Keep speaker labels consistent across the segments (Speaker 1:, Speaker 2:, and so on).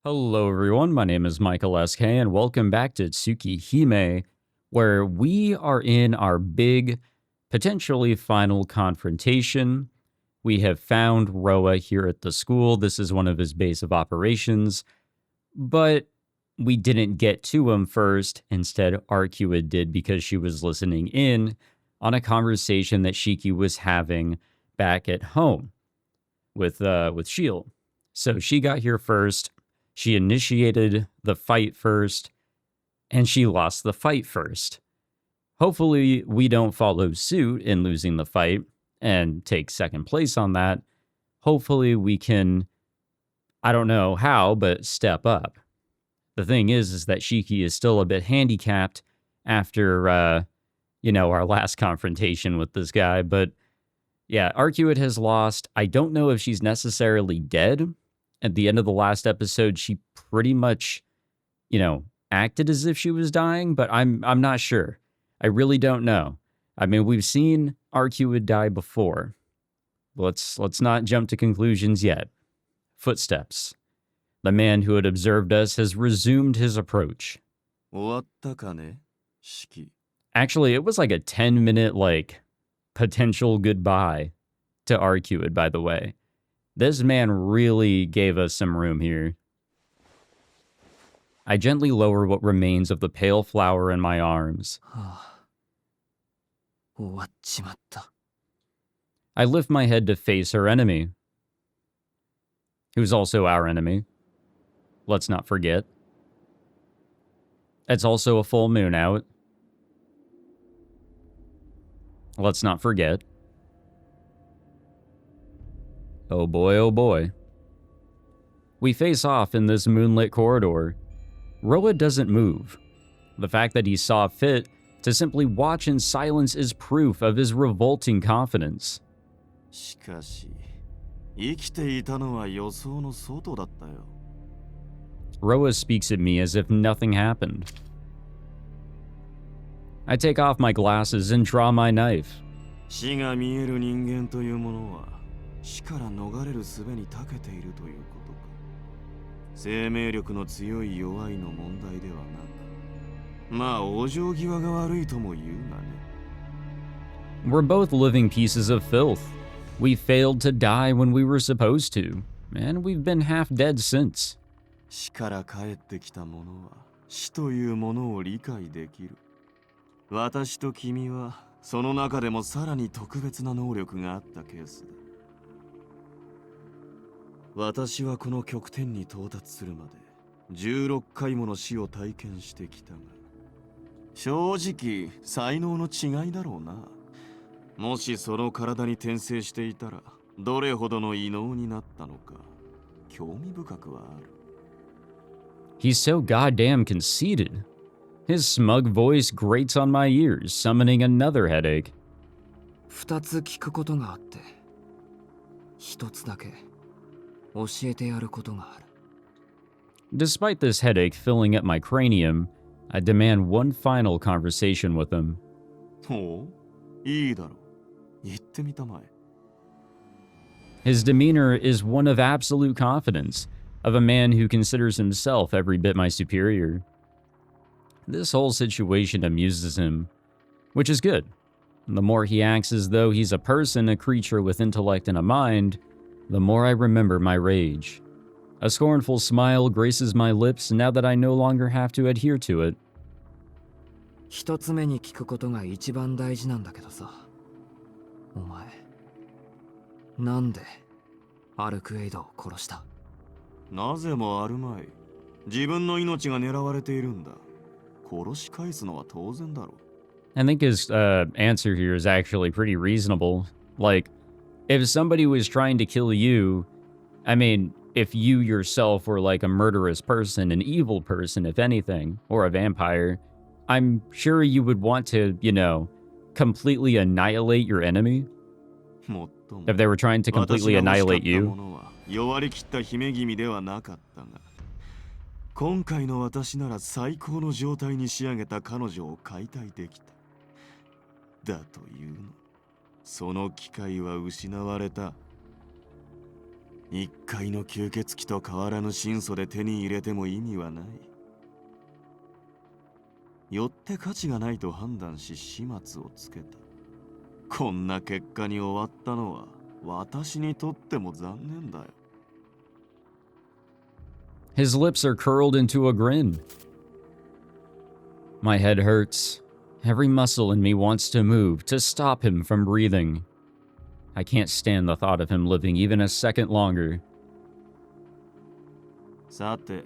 Speaker 1: Hello, everyone. My name is Michael S.K., and welcome back to TSUKIHIME, where we are in our big, potentially final confrontation. We have found Roa here at the school. This is one of his base of operations, but we didn't get to him first. Instead, Arcueid did because she was listening in on a conversation that Shiki was having back at home with Shield. So she got here first. She initiated the fight first, and she lost the fight first. Hopefully, we don't follow suit in losing the fight and take second place on that. Hopefully, we can, I don't know how, but step up. The thing is that Shiki is still a bit handicapped after, our last confrontation with this guy. But yeah, Arcueid has lost. I don't know if she's necessarily dead. At the end of the last episode, she pretty much, acted as if she was dying, but I'm not sure. I really don't know. I mean, we've seen Arcueid die before. Let's not jump to conclusions yet. Footsteps. The man who had observed us has resumed his approach. Actually, it was like a 10-minute, potential goodbye to Arcueid, by the way. This man really gave us some room here. I gently lower what remains of the pale flower in my arms. I lift my head to face her enemy, who's also our enemy. Let's not forget. It's also a full moon out. Let's not forget. Oh boy, oh boy. We face off in this moonlit corridor. Roa doesn't move. The fact that he saw fit to simply watch in silence is proof of his revolting confidence. Roa speaks at me as if nothing happened. I take off my glasses and draw my knife. 死から逃れる術に長けているということか。生命力の強い弱いの問題ではなく、まあ往生際が悪いとも言うがね。We're both living pieces of filth. We failed to die when we were supposed to, and we've been half dead since. 死から帰ってきた者は死というものを理解できる。私と君はその中でもさらに特別な能力があったケースだ。私はこの極点に到達するまで16回もの死を体験してきたが、正直才能の違いだろうな。もしその体に転生していたらどれほどの異能になったのか興味深くはある。He's so goddamn conceited. His smug voice grates on my ears, summoning another headache. 2つ聞くことがあって、1つだけ Despite this headache filling up my cranium, I demand one final conversation with him. His demeanor is one of absolute confidence, of a man who considers himself every bit my superior. This whole situation amuses him, which is good. The more he acts as though he's a person, a creature with intellect and a mind, the more I remember my rage. A scornful smile graces my lips now that I no longer have to adhere to it. 一つ目に聞くことが一番大事なんだけどさ。お前、なんでアルクエイドを殺した？なぜもあるまい。自分の命が狙われているんだ。殺し返すのは当然だろう。I think his answer here is actually pretty reasonable. Like, if somebody was trying to kill you, I mean, if you yourself were like a murderous person, an evil person, if anything, or a vampire, I'm sure you would want to, completely annihilate your enemy. If they were trying to completely annihilate you. 今回の私なら最高の状態に仕上げた彼女を解体できた。だというの。その機会は失われた。
Speaker 2: 一回の吸血鬼と変わらぬ神素で手に入れても意味はない。よって価値がないと判断し始末をつけた。こんな結果に終わったのは私にとっても残念だよ。
Speaker 1: His lips are curled into a grin. My head hurts. Every muscle in me wants to move, to stop him from breathing. I can't stand the thought of him living even a second longer.
Speaker 2: さて、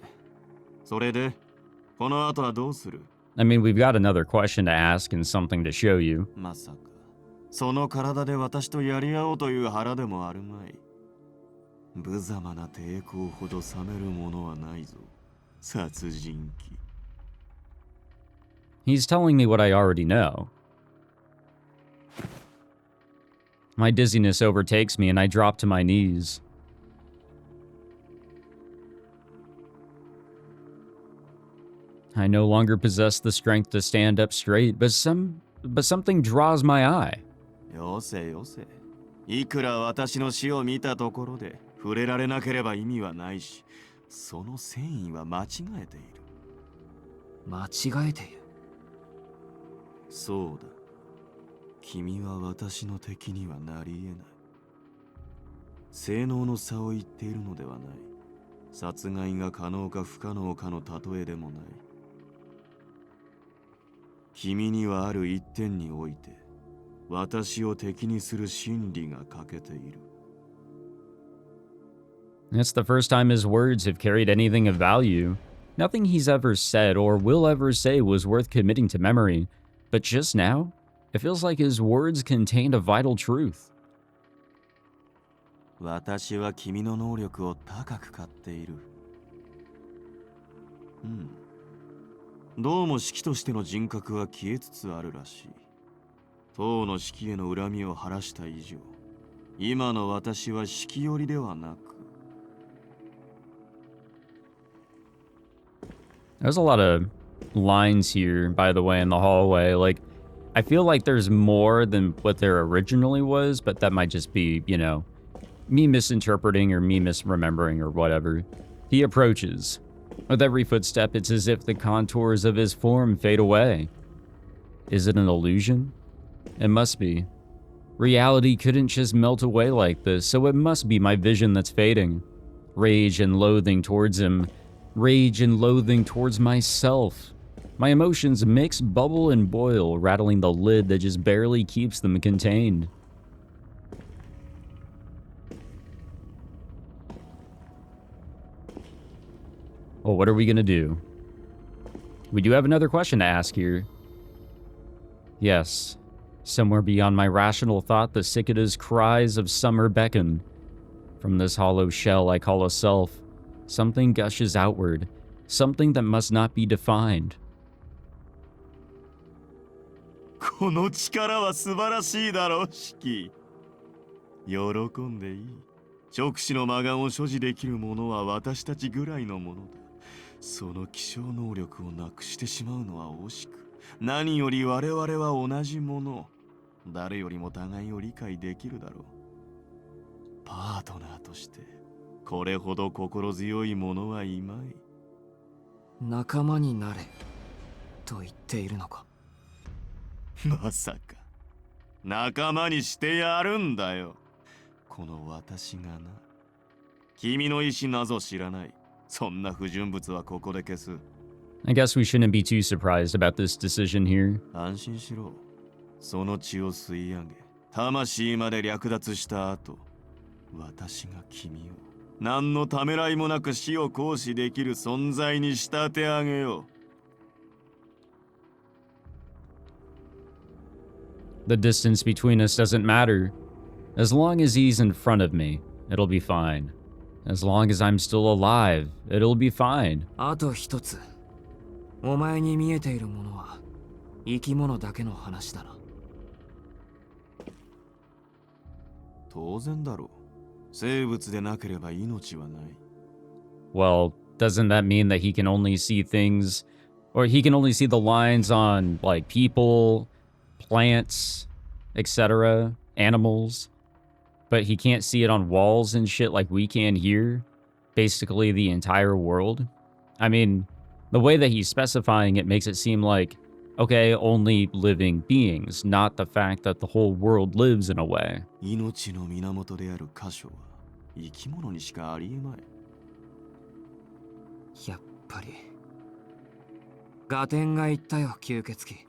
Speaker 2: それで、この後はどうする?
Speaker 1: I mean, we've got another question to ask and something to show you.
Speaker 2: まさか、その体で私とやり合おうという腹でもあるまい。無様な抵抗ほど冷めるものはないぞ、殺人鬼。
Speaker 1: He's telling me what I already know. My dizziness overtakes me and I drop to my knees. I no longer possess the strength to stand up straight, but something draws my eye.
Speaker 2: よせよせ。いくら私の死を見たところで触れられなければ意味はないし、その繊維は間違えている。
Speaker 3: 間違えている。
Speaker 2: そうだ。君は私の敵にはなり得ない。性能の差を言っているのではない。殺害が可能か不可能かの例えでもない。君にはある一点において、私を敵にする心理が欠けている。
Speaker 1: It's the first time his words have carried anything of value. Nothing he's ever said or will ever say was worth committing to memory. But just now, it feels like his words contained a vital truth.
Speaker 2: 私は君の能力を高く買っている。どうも式としての人格は消えつつあるらしい。当の式への恨みを晴らした以上、今の私は式寄りではなく。
Speaker 1: There's a lot of lines here, by the way, in the hallway. Like, I feel like there's more than what there originally was, but that might just be, you know, me misinterpreting or me misremembering or whatever. He approaches. With every footstep, it's as if the contours of his form fade away. Is it an illusion? It must be. Reality couldn't just melt away like this, so it must be my vision that's fading. Rage and loathing towards him. Rage and loathing towards myself. My emotions mix, bubble, and boil, rattling the lid that just barely keeps them contained. Well, what are we gonna do? We do have another question to ask here. Yes, somewhere beyond my rational thought, the cicada's cries of summer beckon. From this hollow shell I call a self, something gushes outward, something that must not be defined.
Speaker 2: この力は素晴らしいだろう、シキ。喜んでいい。直視の魔眼を所持できる者は私たちぐらいのものだ。その希少能力をなくしてしまうのは惜しく、何より我々は同じもの。誰よりも互いを理解できるだろう。パートナーとしてこれほど心強い者はいまい。
Speaker 3: 仲間になれと言っているのか。
Speaker 2: まさか仲間にしてやるんだよ、この私がな。君の意志なぞ知らない。そんな不純物はここで消す。
Speaker 1: I guess we shouldn't be too surprised about this decision here.
Speaker 2: 安心しろ。その血を吸い上げ、魂まで略奪した後、私が君を何のためらいもなく死を行使できる存在に仕立て上げよう。
Speaker 1: The distance between us doesn't matter. As long as he's in front of me, it'll be fine. As long as I'm still alive, it'll be fine.
Speaker 3: あと一つ。お前に見えているものは生き物だけの話だな。
Speaker 2: 当然だろう。生物でなければ命はない。
Speaker 1: Well, doesn't that mean that he can only see things, or he can only see the lines on, like, people, plants, etc., animals? but he can't see it on walls and shit like we can here. Basically the entire world. I mean, the way that he's specifying it makes it seem like, okay, only living beings, not the fact that the whole world lives in a way.
Speaker 2: 命の源である箇所は生き物にしかありえまい。
Speaker 3: やっぱり合点がいったよ、吸血鬼。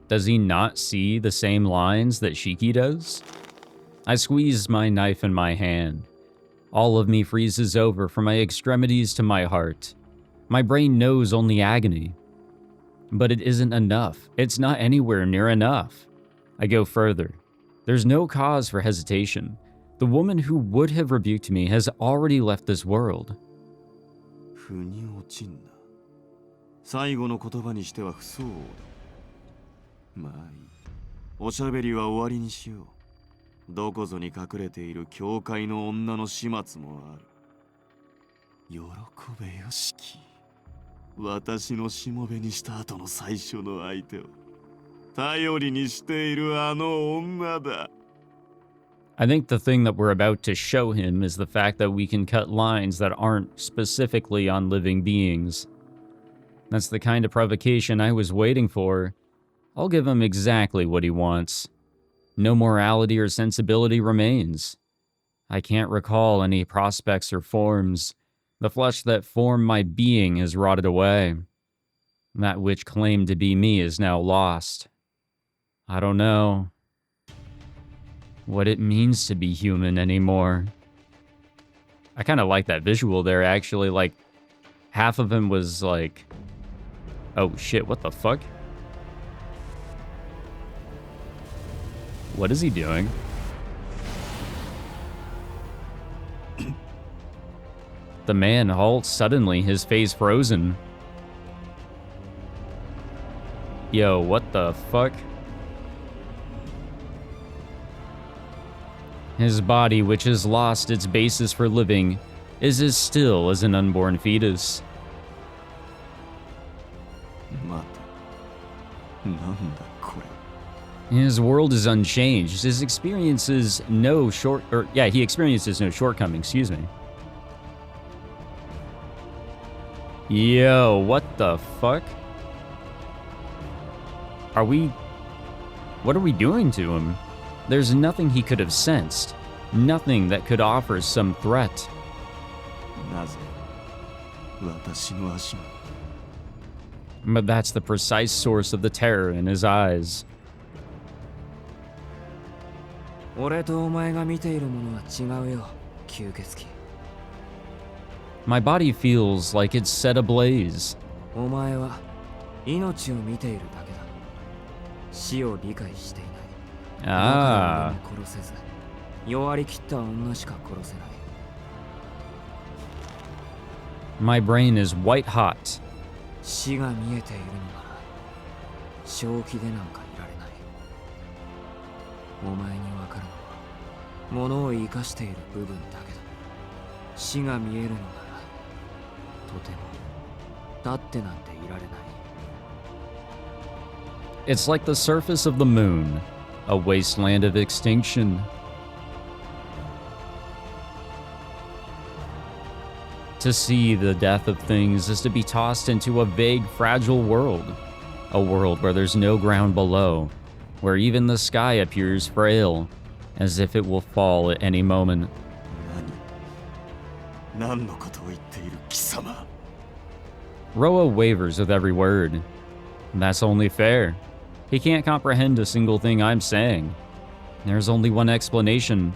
Speaker 1: Does he not see the same lines that Shiki does? I squeeze my knife in my hand. All of me freezes over from my extremities to my heart. My brain knows only agony. But it isn't enough. It's not anywhere near enough. I go further. There's no cause for hesitation. The woman who would have rebuked me has already left this world.
Speaker 2: 腑に落ちんな。最後の言葉にしては不相応だ。まあいい。おしゃべりは終わりにしよう。どこぞに隠れている教会の女の始末もある。喜べよ、シキ。私のしもべにした後の最初の相手を頼りにしているあの女だ。
Speaker 1: I think the thing that we're about to show him is the fact that we can cut lines that aren't specifically on living beings. That's the kind of provocation I was waiting for. I'll give him exactly what he wants. No morality or sensibility remains. I can't recall any prospects or forms. The flesh that formed my being has rotted away. That which claimed to be me is now lost. I don't know what it means to be human anymore. I kind of like that visual there, actually. Like, half of him was like, oh shit, what the fuck? What is he doing? The man halts suddenly, his face frozen. Yo, what the fuck? His body, which has lost its basis for living, is as still as an unborn fetus.
Speaker 2: 待て。なんだこれ。
Speaker 1: His world is unchanged. His experiences no he experiences no shortcomings, excuse me. Yo, what the fuck? What are we doing to him? There's nothing he could have sensed. Nothing that could offer some threat.
Speaker 2: なぜ私の足が
Speaker 1: But that's the precise source of the terror in his eyes.
Speaker 3: 俺とお前が見ているものは違うよ、吸血鬼。
Speaker 1: My body feels like it's set ablaze.
Speaker 3: お前は命を見ているだけだ。死を理解していない。
Speaker 1: Ah.
Speaker 3: 殺せず、弱り切った女しか殺せない。
Speaker 1: My brain is white hot.
Speaker 3: 死が見えているのなら、正気でなんかいられない。お前にわかるのは、物を生かしている部分だけだ。死が見えるのなら、とても立ってなんていられない。
Speaker 1: It's like the surface of the moon, a wasteland of extinction. To see the death of things is to be tossed into a vague, fragile world. A world where there's no ground below, where even the sky appears frail, as if it will fall at any moment.
Speaker 2: 何のことを言っている貴様。
Speaker 1: Roa wavers with every word. That's only fair. He can't comprehend a single thing I'm saying. There's only one explanation.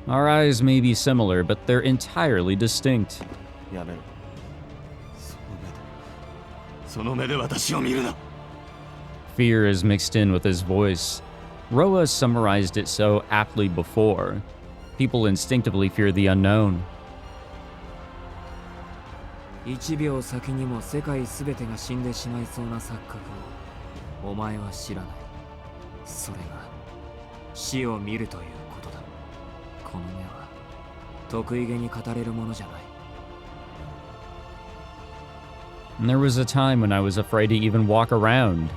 Speaker 1: Our eyes may be similar, but they're entirely distinct.
Speaker 2: やめろ。その目で私を見るな。
Speaker 1: Fear is mixed in with his voice. Roa summarized it so aptly before. People instinctively fear the unknown.
Speaker 3: 1秒先にも世界すべてが死んでしまいそうな錯覚をお前は知らない。それが死を見るということだ。この目は得意げに語れるものじゃない。
Speaker 1: And there was a time when I was afraid to even walk around.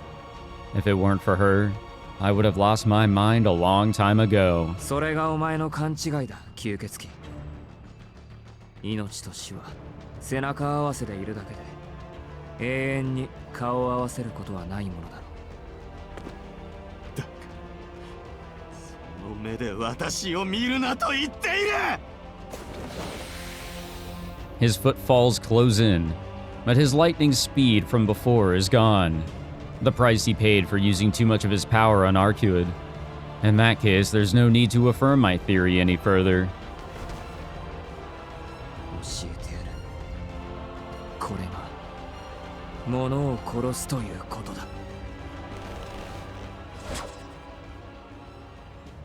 Speaker 1: If it weren't for her, I would have lost my mind a long time ago.
Speaker 3: それがお前の勘違いだ、吸血鬼。命と死は背中合わせでいるだけで、永遠に顔を合わせることはないものだろう。
Speaker 2: だからその目で私を見るなと言っている。
Speaker 1: His footfalls close in, but his lightning speed from before is gone. The price he paid for using too much of his power on Arcueid. In that case, there's no need to affirm my theory any further.
Speaker 3: 教えてやる。これが物を殺すということだ。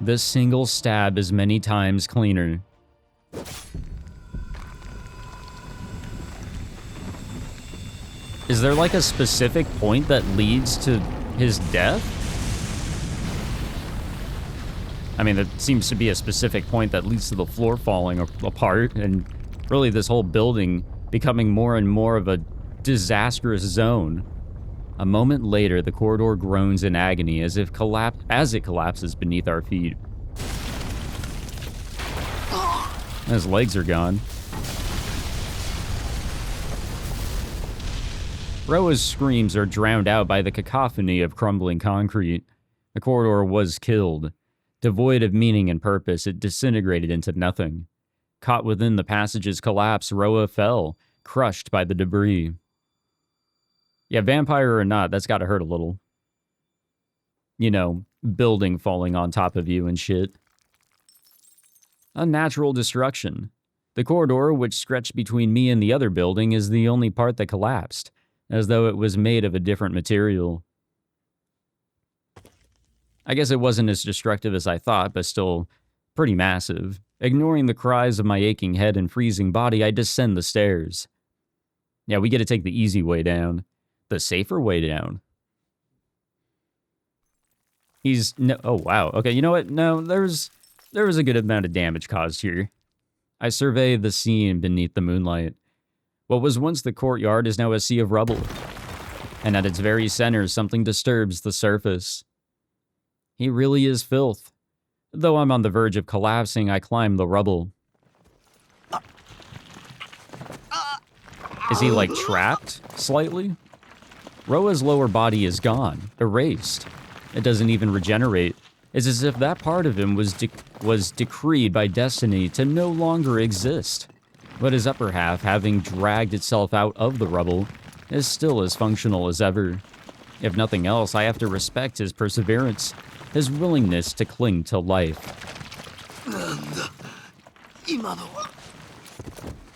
Speaker 1: This single stab is many times cleaner. Is there like a specific point that leads to his death? I mean, there seems to be a specific point that leads to the floor falling apart and really this whole building becoming more and more of a disastrous zone. A moment later, the corridor groans in agony as it collapses beneath our feet. His legs are gone. Roa's screams are drowned out by the cacophony of crumbling concrete. The corridor was killed. Devoid of meaning and purpose, it disintegrated into nothing. Caught within the passage's collapse, Roa fell, crushed by the debris. Yeah, vampire or not, that's gotta hurt a little. You know, building falling on top of you and shit. Unnatural destruction. The corridor, which stretched between me and the other building, is the only part that collapsed, as though it was made of a different material. I guess it wasn't as destructive as I thought, but still pretty massive. Ignoring the cries of my aching head and freezing body, I descend the stairs. Yeah, we get to take the easy way down. The safer way down. Oh wow, okay, you know what? No, there was a good amount of damage caused here. I survey the scene beneath the moonlight. What was once the courtyard is now a sea of rubble. And at its very center, something disturbs the surface. He really is filth. Though I'm on the verge of collapsing, I climb the rubble. Is he, like, trapped? Slightly? Roa's lower body is gone, erased. It doesn't even regenerate. It's as if that part of him was decreed by destiny to no longer exist. But his upper half, having dragged itself out of the rubble, is still as functional as ever. If nothing else, I have to respect his perseverance, his willingness to cling to life.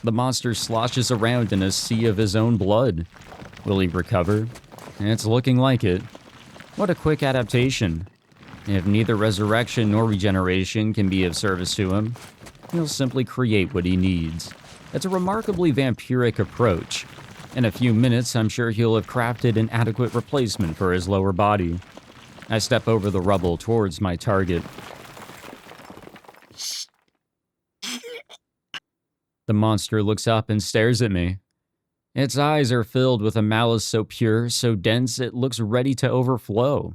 Speaker 1: The monster sloshes around in a sea of his own blood. Will he recover? It's looking like it. What a quick adaptation. If neither resurrection nor regeneration can be of service to him, he'll simply create what he needs. It's a remarkably vampiric approach. In a few minutes, I'm sure he'll have crafted an adequate replacement for his lower body. I step over the rubble towards my target. The monster looks up and stares at me. Its eyes are filled with a malice so pure, so dense, it looks ready to overflow.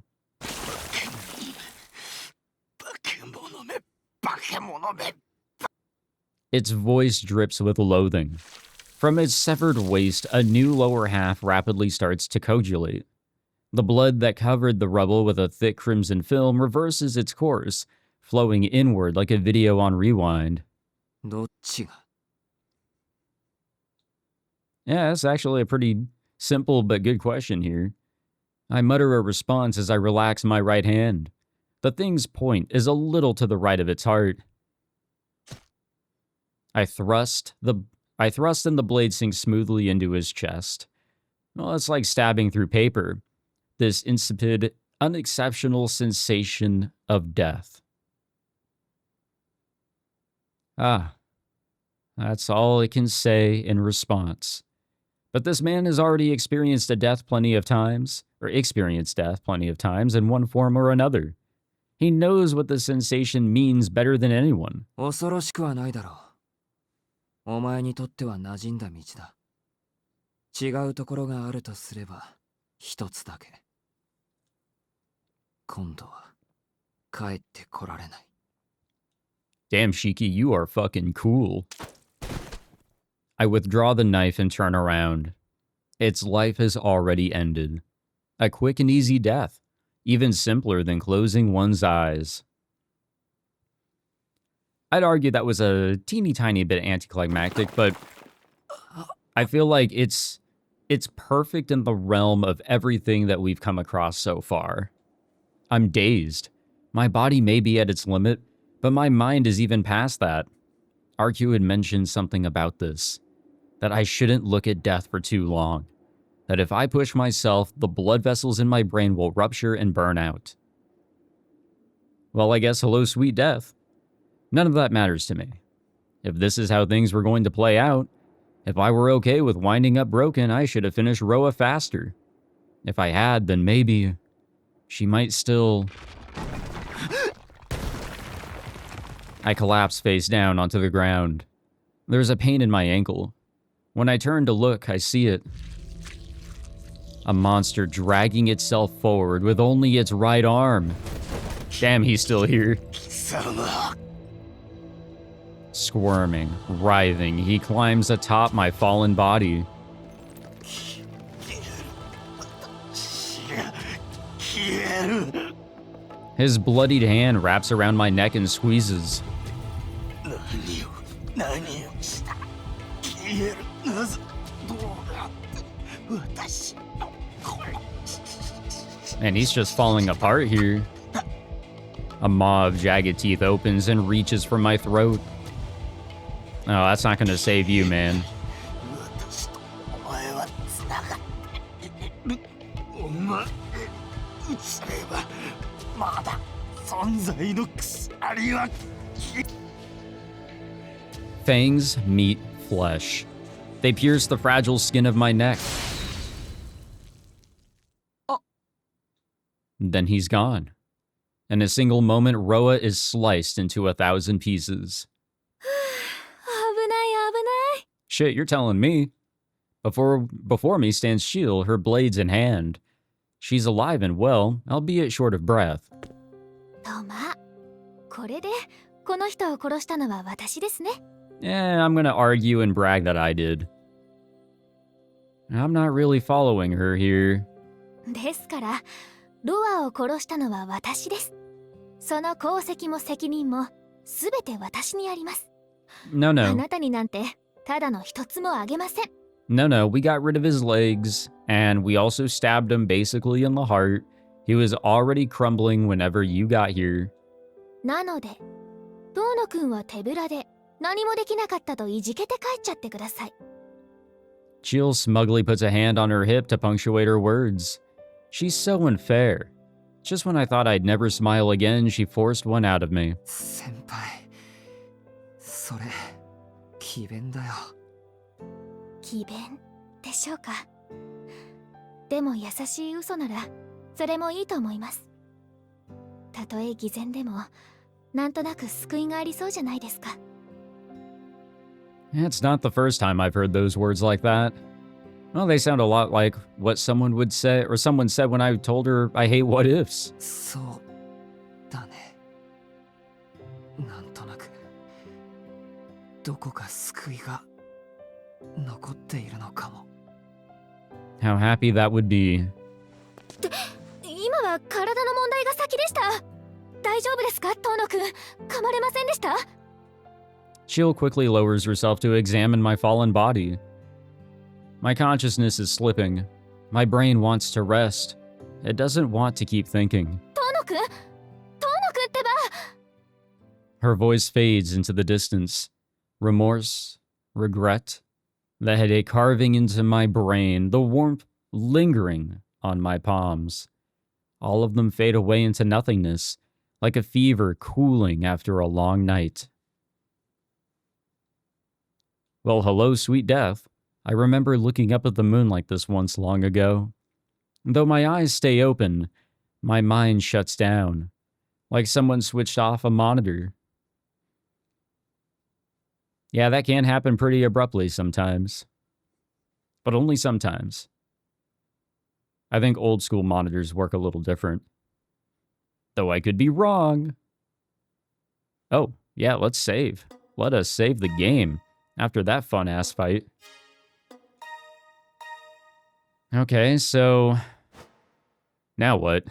Speaker 1: Its voice drips with loathing. From its severed waist, a new lower half rapidly starts to coagulate. The blood that covered the rubble with a thick crimson film reverses its course, flowing inward like a video on rewind. Yeah, that's actually a pretty simple but good question here. I mutter a response as I relax my right hand. The thing's point is a little to the right of its heart. I thrust and the blade sinks smoothly into his chest. Well, it's like stabbing through paper. This insipid, unexceptional sensation of death. Ah, that's all it can say in response. But this man has already experienced death plenty of times in one form or another. He knows what the sensation means better than anyone.
Speaker 3: 恐ろしくはないだろう。お前にとっては馴染んだ道だ。違うところがあるとすれば、一つだけ。今度は帰ってこられない。
Speaker 1: Damn, Shiki, you are fucking cool. I withdraw the knife and turn around. Its life has already ended. A quick and easy death, even simpler than closing one's eyes. I'd argue that was a teeny tiny bit anticlimactic, but I feel like it's perfect in the realm of everything that we've come across so far. I'm dazed. My body may be at its limit, but my mind is even past that. Arcueid had mentioned something about this, that I shouldn't look at death for too long, that if I push myself, the blood vessels in my brain will rupture and burn out. Well, I guess hello, sweet death. None of that matters to me. If this is how things were going to play out, if I were okay with winding up broken, I should have finished Roa faster. If I had, then maybe she might still... I collapse face down onto the ground. There's a pain in my ankle. When I turn to look, I see it. A monster dragging itself forward with only its right arm. Damn, he's still here. Squirming, writhing, he climbs atop my fallen body. His bloodied hand wraps around my neck and squeezes. And he's just falling apart here. A maw of jagged teeth opens and reaches for my throat. Oh, that's not gonna save you, man. Fangs meet flesh. They pierce the fragile skin of my neck. Then he's gone. In a single moment, Roa is sliced into 1,000 pieces. Shit, you're telling me. Before me stands Shield, her blades in hand. She's alive and well, albeit short of breath. Yeah, I'm gonna argue and brag that I did. I'm not really following her here. No, we got rid of his legs, and we also stabbed him basically in the heart. He was already crumbling whenever you got here. Jill smugly puts a hand on her hip to punctuate her words. She's so unfair. Just when I thought I'd never smile again, she forced one out of me.
Speaker 3: 先輩、それ、詭弁だよ。
Speaker 4: 詭弁でしょうか。でも優しい嘘なら、それもいいと思います。たとえ偽善でも、なんとなく救いがありそうじゃないですか。
Speaker 1: It's not the first time I've heard those words like that. Well, they sound a lot like what someone would say, or someone said when I told her I hate what ifs.
Speaker 3: そうだね。なんとなく、どこか救いが残っているのかも。
Speaker 1: How happy that would be.
Speaker 4: 今は体の問題が先でした。大丈夫ですか、トーノくん。噛まれませんでした？
Speaker 1: Jill quickly lowers herself to examine my fallen body. My consciousness is slipping. My brain wants to rest. It doesn't want to keep thinking.
Speaker 4: トーノくんってば。
Speaker 1: Her voice fades into the distance. Remorse, regret, the headache carving into my brain, the warmth lingering on my palms. All of them fade away into nothingness, like a fever cooling after a long night. Well, hello, sweet death. I remember looking up at the moon like this once long ago. Though my eyes stay open, my mind shuts down, like someone switched off a monitor. Yeah, that can happen pretty abruptly sometimes. But only sometimes. I think old school monitors work a little different. though I could be wrong. Oh, yeah, let's save. Let us save the game after that fun-ass fight. Okay, so now what?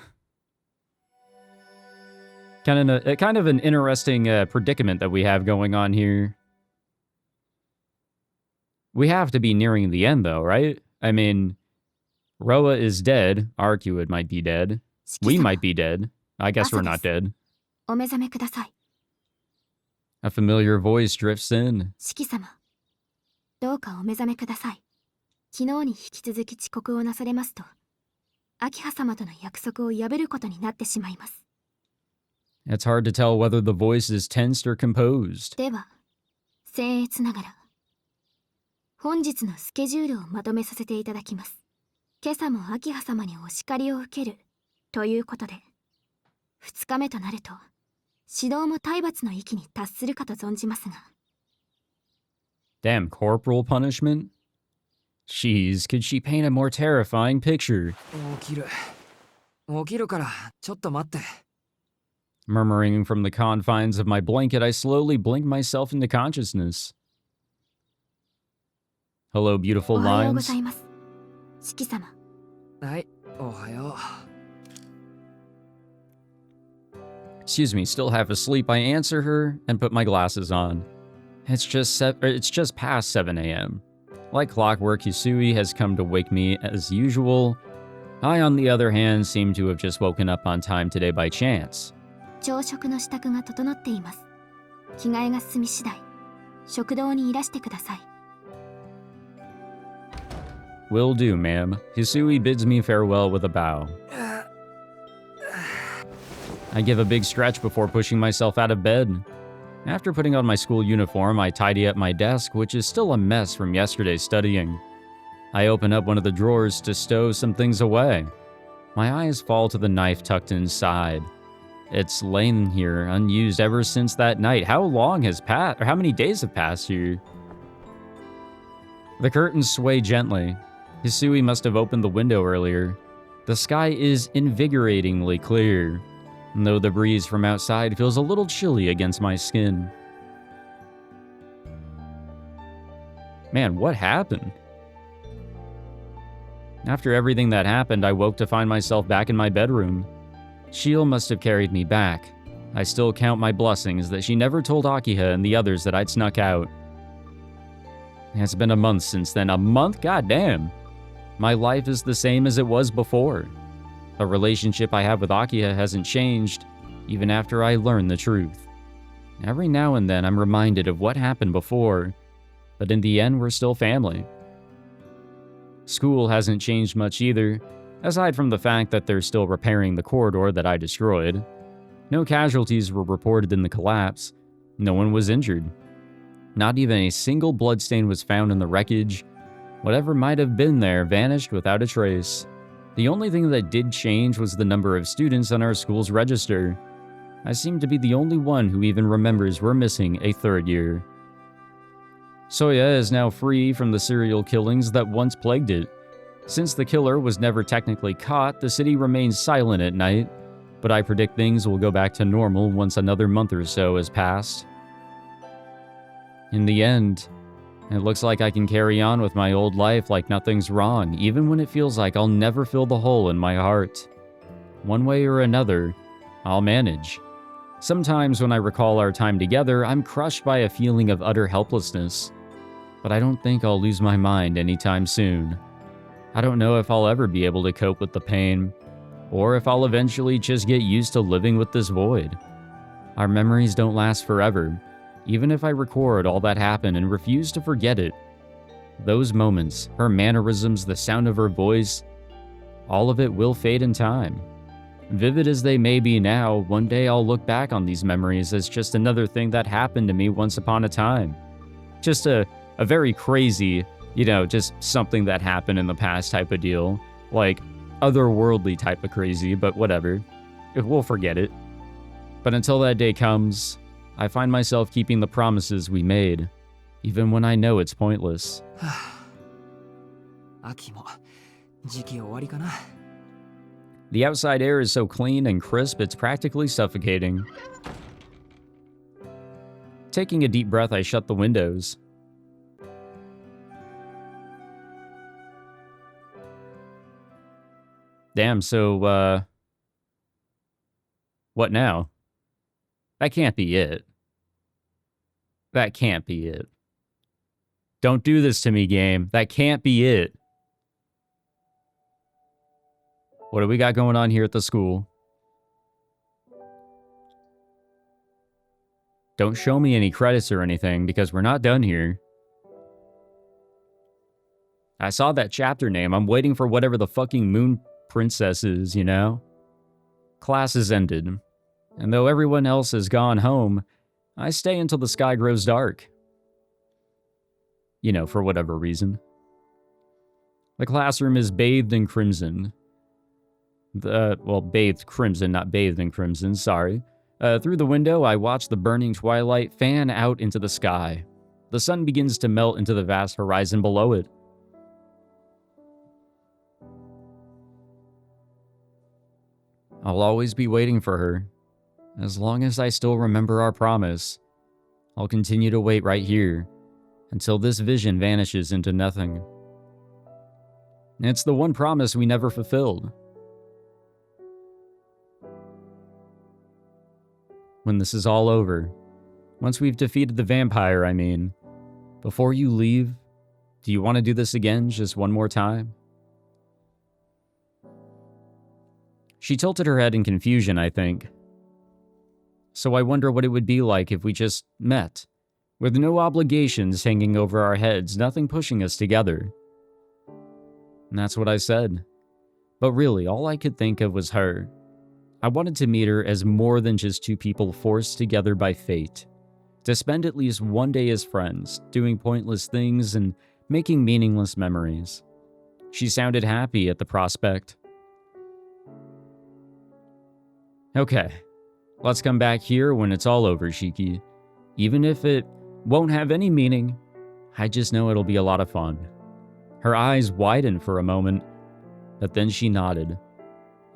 Speaker 1: Kind of an interesting predicament that we have going on here. We have to be nearing the end, though, right? I mean, Roa is dead. Arcueid might be dead. We might be dead. I guess we're not dead.
Speaker 4: お目覚めください。
Speaker 1: A familiar voice drifts in.
Speaker 4: 四季様、どうかお目覚めください。昨日に引き続き遅刻をなされますと、秋葉様との約束を破ることになってしまいます。
Speaker 1: It's hard to tell whether the voice is tensed or composed.
Speaker 4: では、僭越ながら、本日のスケジュールをまとめさせていただきます。今朝も秋葉様にお叱りを受けるということで、2日目となると、指導も体罰の域に達するかと存じますが。
Speaker 1: Damn, corporal punishment? Jeez, could she paint a more terrifying picture?
Speaker 3: 起きるから、ちょっと待って。
Speaker 1: Murmuring from the confines of my blanket, I slowly blink myself into consciousness. Hello, beautiful
Speaker 4: おはようご
Speaker 1: lines.
Speaker 4: ざいます。四季様。
Speaker 3: はい、おはよう。
Speaker 1: Excuse me, still half asleep. I answer her and put my glasses on. It's just past 7 a.m. Like clockwork, Hisui has come to wake me as usual. I, on the other hand, seem to have just woken up on time today by chance.
Speaker 4: 朝食の支度が整っています。着替えが済み次第、食堂にいらしてください。
Speaker 1: Will do, ma'am. Hisui bids me farewell with a bow. I give a big stretch before pushing myself out of bed. After putting on my school uniform, I tidy up my desk, which is still a mess from yesterday's studying. I open up one of the drawers to stow some things away. My eyes fall to the knife tucked inside. It's lain here, unused ever since that night. How long has passed, or how many days have passed here? The curtains sway gently. Hisui must have opened the window earlier. The sky is invigoratingly clear, though the breeze from outside feels a little chilly against my skin. Man, what happened? After everything that happened, I woke to find myself back in my bedroom. Shiel must have carried me back. I still count my blessings that she never told Akiha and the others that I'd snuck out. It's been a month since then. A month? Goddamn. My life is the same as it was before. A relationship I have with Akiha hasn't changed, even after I learn the truth. Every now and then I'm reminded of what happened before, but in the end we're still family. School hasn't changed much either, aside from the fact that they're still repairing the corridor that I destroyed. No casualties were reported in the collapse. No one was injured. Not even a single bloodstain was found in the wreckage. Whatever might have been there vanished without a trace. The only thing that did change was the number of students on our school's register. I seem to be the only one who even remembers we're missing a third year. Soya is now free from the serial killings that once plagued it. Since the killer was never technically caught, the city remains silent at night, but I predict things will go back to normal once another month or so has passed. In the end, it looks like I can carry on with my old life like nothing's wrong, even when it feels like I'll never fill the hole in my heart. One way or another, I'll manage. Sometimes when I recall our time together, I'm crushed by a feeling of utter helplessness. But I don't think I'll lose my mind anytime soon. I don't know if I'll ever be able to cope with the pain, or if I'll eventually just get used to living with this void. Our memories don't last forever, even if I record all that happened and refuse to forget it. Those moments, her mannerisms, the sound of her voice, all of it will fade in time. Vivid as they may be now, one day I'll look back on these memories as just another thing that happened to me once upon a time. Just a very crazy, just something that happened in the past type of deal. Like, otherworldly type of crazy, but whatever. We'll forget it. But until that day comes, I find myself keeping the promises we made, even when I know it's pointless.
Speaker 3: 秋も時期終わりかな。
Speaker 1: The outside air is so clean and crisp, it's practically suffocating. Taking a deep breath, I shut the windows. Damn, so, what now? That can't be it. That can't be it. Don't do this to me, game. That can't be it. What do we got going on here at the school? Don't show me any credits or anything, because we're not done here. I saw that chapter name. I'm waiting for whatever the fucking moon princess is, you know? Class is ended. And though everyone else has gone home, I stay until the sky grows dark. You know, for whatever reason. The classroom is bathed in crimson. Well, bathed crimson, not bathed in crimson, sorry. Through the window, I watch the burning twilight fan out into the sky. The sun begins to melt into the vast horizon below it. I'll always be waiting for her. As long as I still remember our promise, I'll continue to wait right here until this vision vanishes into nothing. It's the one promise we never fulfilled. When this is all over, once we've defeated the vampire, I mean, before you leave, do you want to do this again just one more time? She tilted her head in confusion, I think. So I wonder what it would be like if we just met, with no obligations hanging over our heads, nothing pushing us together. And that's what I said. But really, all I could think of was her. I wanted to meet her as more than just two people forced together by fate, to spend at least one day as friends, doing pointless things and making meaningless memories. She sounded happy at the prospect. Okay, let's come back here when it's all over, Shiki. Even if it won't have any meaning, I just know it'll be a lot of fun. Her eyes widened for a moment, but then she nodded.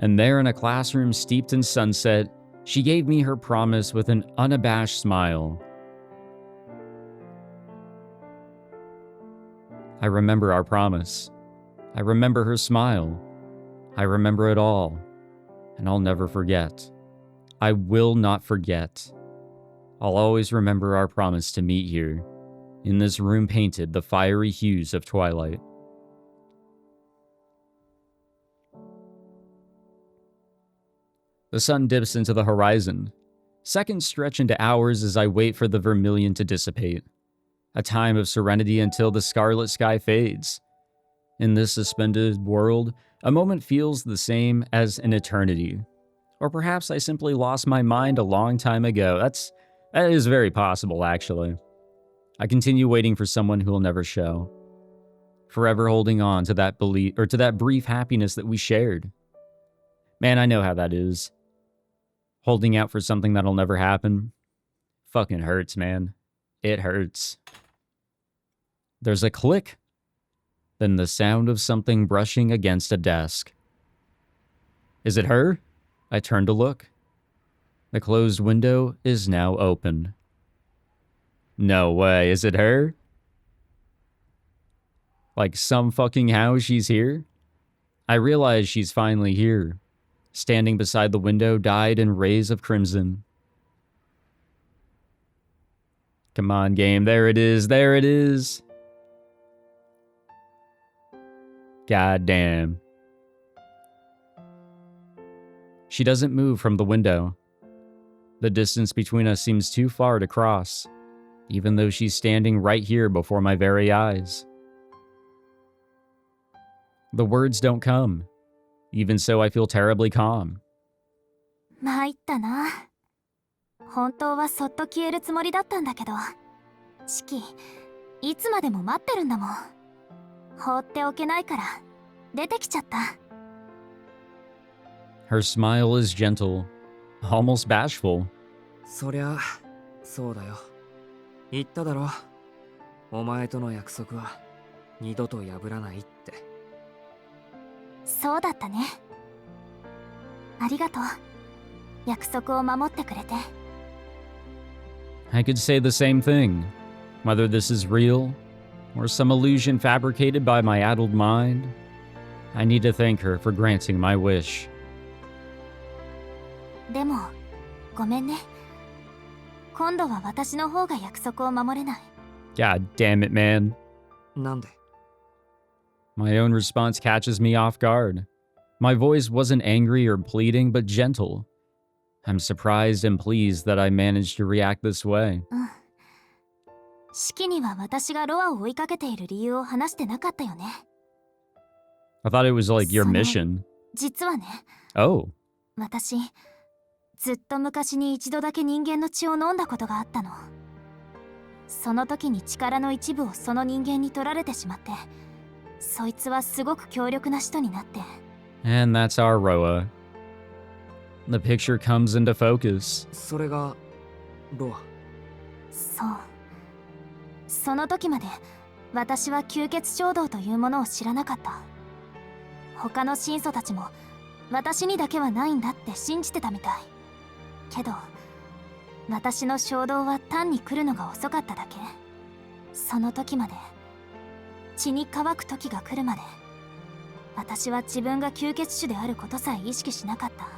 Speaker 1: And there in a classroom steeped in sunset, she gave me her promise with an unabashed smile. I remember our promise. I remember her smile. I remember it all. And I'll never forget. I will not forget. I'll always remember our promise to meet here, in this room painted the fiery hues of twilight. The sun dips into the horizon. Seconds stretch into hours as I wait for the vermilion to dissipate. A time of serenity until the scarlet sky fades. In this suspended world, a moment feels the same as an eternity. Or perhaps I simply lost my mind a long time ago. That is very possible, actually. I continue waiting for someone who will never show. Forever holding on to that belief, or to that brief happiness that we shared. Man, I know how that is. Holding out for something that'll never happen. Fucking hurts, man. It hurts. There's a click. Then the sound of something brushing against a desk. Is it her? I turn to look. The closed window is now open. No way, is it her? Like some fucking how she's here? I realize she's finally here. Standing beside the window, dyed in rays of crimson. Come on, game. There it is. There it is. God damn. She doesn't move from the window. The distance between us seems too far to cross, even though she's standing right here before my very eyes. The words don't come. Even so, I feel terribly calm.
Speaker 4: 参ったな。本当はそっと消えるつもりだったんだけど、シキ、いつまでも待ってるんだもん。放っておけないから出てきちゃった。
Speaker 1: Her smile is gentle, almost bashful.
Speaker 3: そりゃそうだよ。言っただろ。お前との約束は二度と破らないって。
Speaker 4: そうだったね。ありがとう。約束を守ってくれて。
Speaker 1: I could say the same thing. Whether this is real, or some illusion fabricated by my addled mind, I need to thank her for granting my wish.
Speaker 4: でも、ごめんね。今度は私の方が約束を守れない。
Speaker 1: God damn it, man.
Speaker 3: なんで
Speaker 1: My own response catches me off guard. My voice wasn't angry or pleading, but gentle. I'm surprised and pleased that I managed to react this way.
Speaker 4: 式には私がロアを追いかけている理由を話してなかったよね。
Speaker 1: I thought it was like your mission.
Speaker 4: 実はね、
Speaker 1: Oh.
Speaker 4: 私、ずっと昔に一度だけ人間の血を飲んだことがあったの。その時に力の一部をその人間に取られてしまって、そいつはすごく強力な使徒になって。
Speaker 1: And that's our Roa. The picture comes into focus.
Speaker 3: それがロア。
Speaker 4: そう。その時まで私は吸血衝動というものを知らなかった。他の神祖たちも私にだけはないんだって信じてたみたい。けど私の衝動は単に来るのが遅かっただけ。その時まで、血に乾く時が来るまで、私は自分が吸血種であることさえ意識しなかった。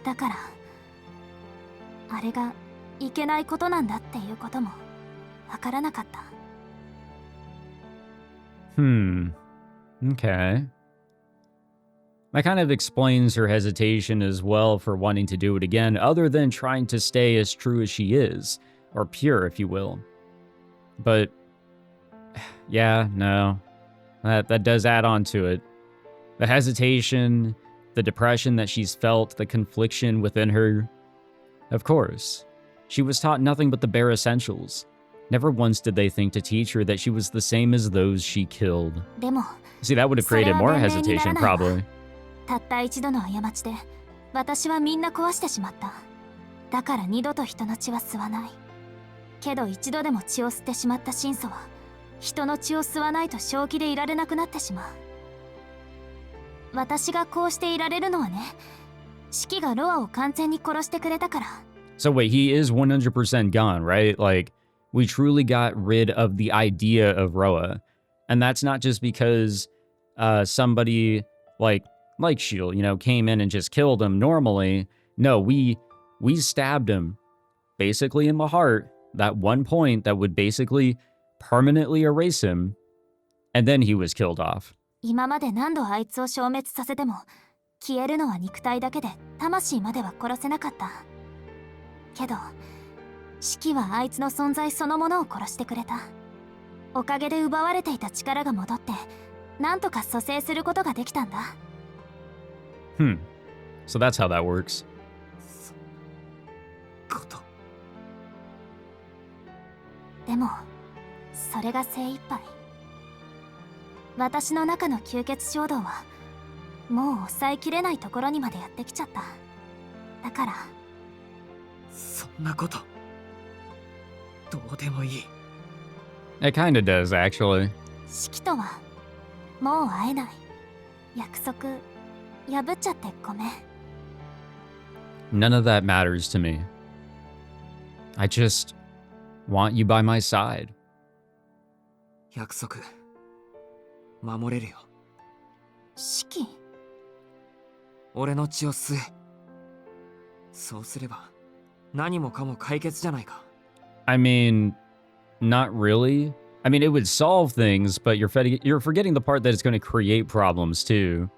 Speaker 4: だからあれがいけないことなんだっていうこともわからなかった。
Speaker 1: Okay. That kind of explains her hesitation as well for wanting to do it again, other than trying to stay as true as she is, or pure, if you will. But yeah, no, that does add on to it. The hesitation, the depression that she's felt, the confliction within her. Of course, she was taught nothing but the bare essentials. Never once did they think to teach her that she was the same as those she killed.
Speaker 4: でも
Speaker 1: See, that would have created more hesitation, probably.
Speaker 4: たった一度の過ちで私はみんな壊してしまった。だから二度と人の血は吸わない。けど一度でも血を吸ってしまった神祖は人の血を吸わないと正気でいられなくなってしまう。私がこうしていられるのはね、シキがロアを完全に殺してくれたから。
Speaker 1: So wait, he is 100% gone, right? Like, we truly got rid of the idea of Roa. And that's not just because somebody like Shield, you know, came in and just killed him normally. No, we stabbed him basically in the heart, that one point that would basically permanently erase him, and then he was killed off.
Speaker 4: 今まで何度あいつを消滅させても消えるのは肉体だけで魂までは殺せなかった。けどシキはあいつの存在そのものを殺してくれた。おかげで奪われていた力が戻ってなんとか蘇生することができたんだ。
Speaker 1: So that's how that works.
Speaker 3: こと
Speaker 4: でもそれが精一杯。私の中の吸血衝動はもう抑えきれないところにまでやってきちゃった。だから
Speaker 3: そんなことどうでもいい。
Speaker 1: It kinda does, actually.
Speaker 4: シキとはもう会えない。約束破っちゃってごめん。
Speaker 1: None of that matters to me. I just want you by my side.
Speaker 3: 約束守れるよ。
Speaker 4: シキ、
Speaker 3: 俺の血を吸え。そうすれば何もかも解決じゃないか。
Speaker 1: I mean, not really. I mean, it would solve things, but you're forgetting the part that it's going to create problems too.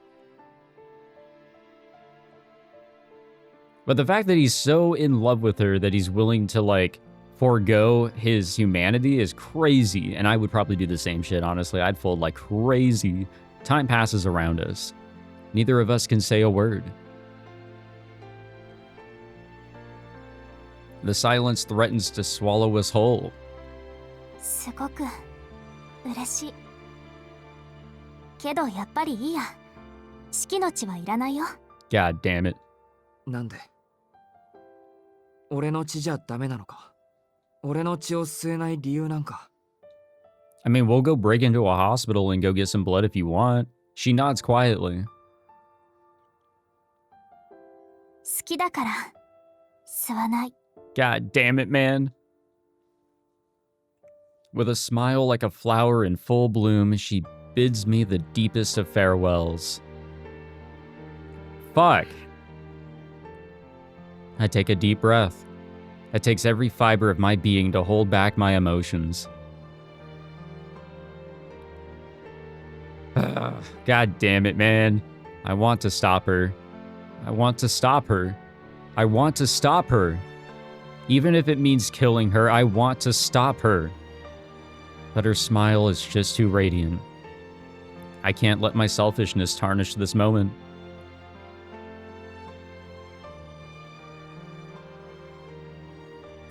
Speaker 1: But the fact that he's so in love with her that he's willing to, like, forego his humanity is crazy. And I would probably do the same shit, honestly. I'd fold like crazy. Time passes around us. Neither of us can say a word. The silence threatens to swallow us whole.
Speaker 4: すごく嬉しい。けどやっぱりいいや。シキの血はいらないよ。
Speaker 1: God damn it.
Speaker 3: なんで俺の血じゃダメなのか。俺の血を吸えない理由なんか。
Speaker 1: I mean, we'll go break into a hospital and go get some blood if you want. She nods quietly.
Speaker 4: 好きだから吸わない。
Speaker 1: God damn it, man. With a smile like a flower in full bloom, she bids me the deepest of farewells. Fuck. I take a deep breath. It takes every fiber of my being to hold back my emotions. God damn it, man. I want to stop her. I want to stop her. I want to stop her. Even if it means killing her, I want to stop her. But her smile is just too radiant. I can't let my selfishness tarnish this moment.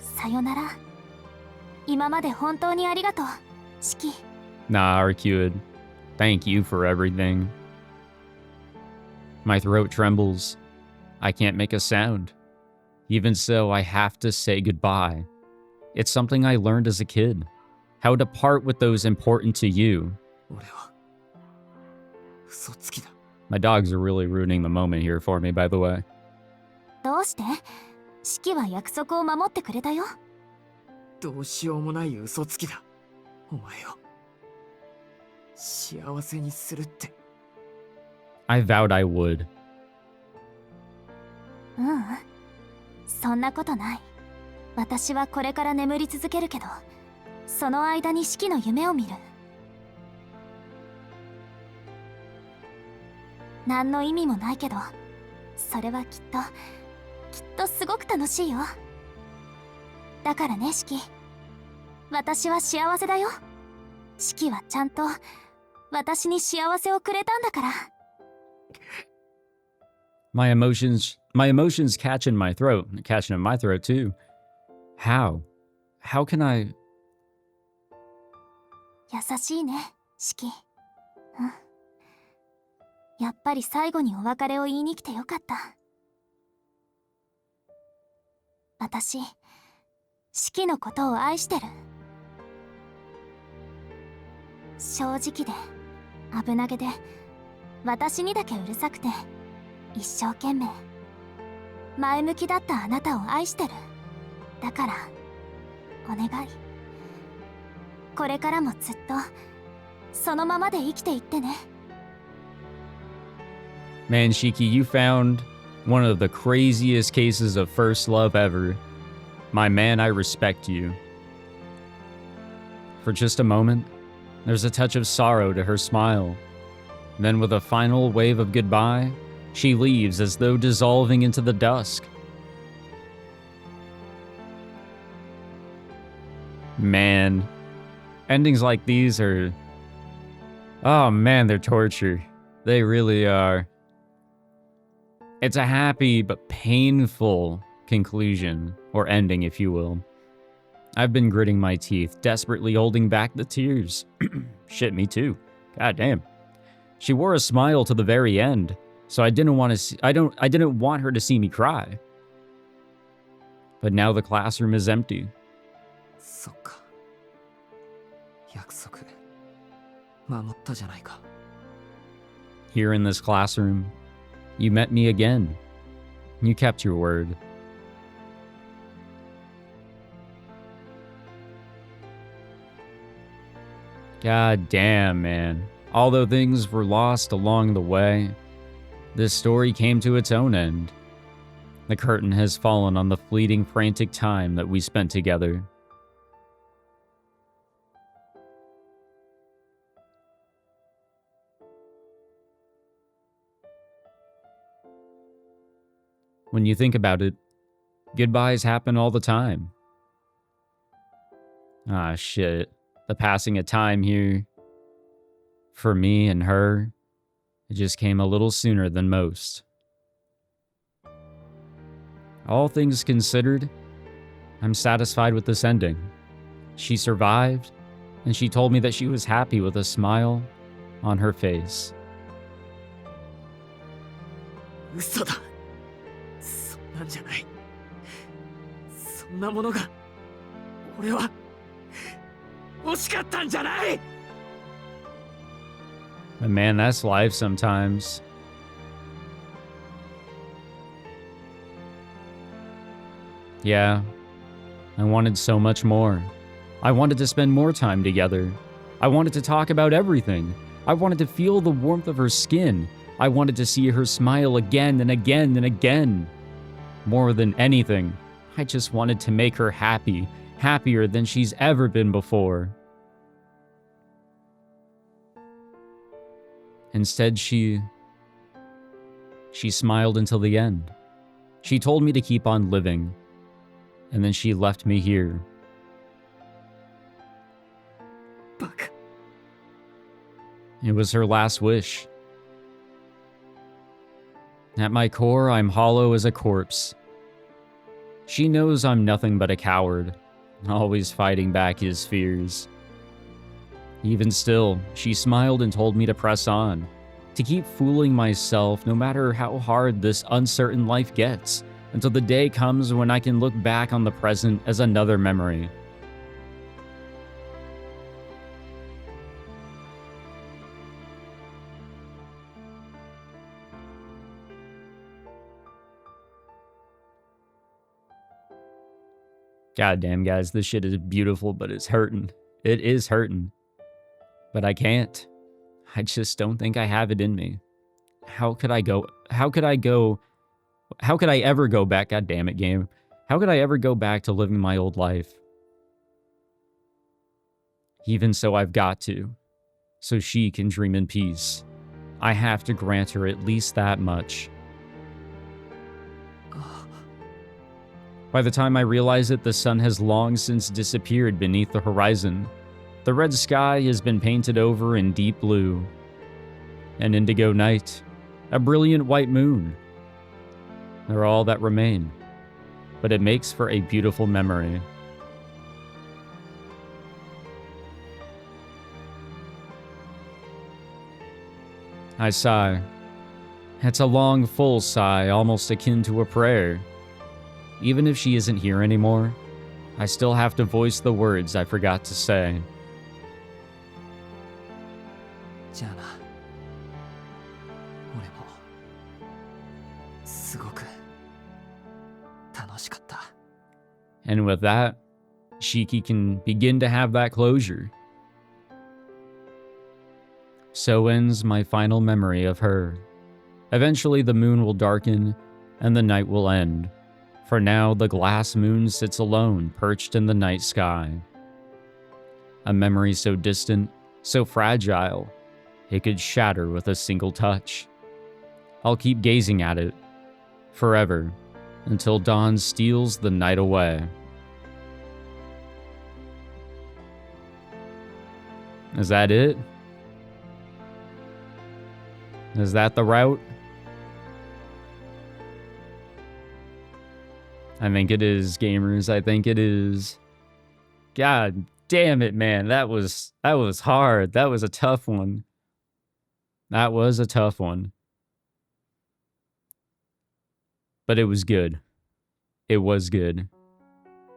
Speaker 4: さよなら。今まで本当にありがとう、シキ。
Speaker 1: Nah, Arcueid. Thank you for everything. My throat trembles. I can't make a sound. Even so, I have to say goodbye. It's something I learned as a kid. How to part with those important to you.
Speaker 3: 俺は嘘つきだ。
Speaker 1: My dogs are really ruining the moment here for me, by the way.
Speaker 4: どうして？シキは約束を守ってくれたよ。
Speaker 3: どうしようもない嘘つきだ。お前を幸せにするって。
Speaker 1: I vowed I would.
Speaker 4: ううん、そんなことない。私はこれから眠り続けるけど、その間にシキの夢を見る。何の意味もないけど、それはきっとすごく楽しいよ。だからね、シキ。私は幸せだよ。シキはちゃんと私に幸せをくれたんだから。
Speaker 1: My emotions catching my throat, catching in my throat too. How can I?
Speaker 4: 優しいね、シキ。うん。やっぱり最後にお別れを言いに来てよかった。私、シキのことを愛してる。正直で危なげで私にだけうるさくて一生懸命前向きだったあなたを愛してる。だからお願い、これからもずっとそのままで生きていってね。
Speaker 1: Man, Shiki, you found one of the craziest cases of first love ever. My man, I respect you. For just a moment, there's a touch of sorrow to her smile. Then with a final wave of goodbye, she leaves as though dissolving into the dusk. Man, endings like these are... Oh man, they're torture. They really are. It's a happy but painful conclusion, or ending if you will. I've been gritting my teeth, desperately holding back the tears. Shit, me too. God damn. She wore a smile to the very end, so I didn't want her to see me cry. But now the classroom is empty.
Speaker 3: そっか。約束守ったじゃないか。
Speaker 1: Here in this classroom, you met me again. You kept your word. God damn, man. Although things were lost along the way, this story came to its own end. The curtain has fallen on the fleeting, frantic time that we spent together. When you think about it, goodbyes happen all the time. Ah, shit. The passing of time here, for me and her, it just came a little sooner than most. All things considered, I'm satisfied with this ending. She survived, and she told me that she was happy with a smile on her face.
Speaker 3: 嘘だ。そんなんじゃない。そんなものが俺は欲しかったんじゃない。
Speaker 1: But man, that's life sometimes. Yeah, I wanted so much more. I wanted to spend more time together. I wanted to talk about everything. I wanted to feel the warmth of her skin. I wanted to see her smile again and again and again. More than anything, I just wanted to make her happy, happier than she's ever been before. Instead, she smiled until the end. She told me to keep on living, and then she left me here.
Speaker 3: Fuck.
Speaker 1: It was her last wish. At my core, I'm hollow as a corpse. She knows I'm nothing but a coward, always fighting back his fears. Even still, she smiled and told me to press on, to keep fooling myself no matter how hard this uncertain life gets, until the day comes when I can look back on the present as another memory. God damn, guys, this shit is beautiful, but it's hurting. It is hurting. But I can't. I just don't think I have it in me. How could I ever go back? God damn it, game. How could I ever go back to living my old life? Even so, I've got to. So she can dream in peace. I have to grant her at least that much. By the time I realize it, the sun has long since disappeared beneath the horizon. The red sky has been painted over in deep blue. An indigo night, a brilliant white moon. They're all that remain, but it makes for a beautiful memory. I sigh. It's a long, full sigh, almost akin to a prayer. Even if she isn't here anymore, I still have to voice the words I forgot to say.
Speaker 3: じゃあな。俺もすごく楽しかった。
Speaker 1: And with that, Shiki can begin to have that closure. So ends my final memory of her. Eventually the moon will darken and the night will end. For now, the glass moon sits alone, perched in the night sky. A memory so distant, so fragile, it could shatter with a single touch. I'll keep gazing at it, forever, until dawn steals the night away. Is that it? Is that the route? I think it is, gamers. I think it is. God damn it, man. That was hard. That was a tough one. That was a tough one. But it was good. It was good.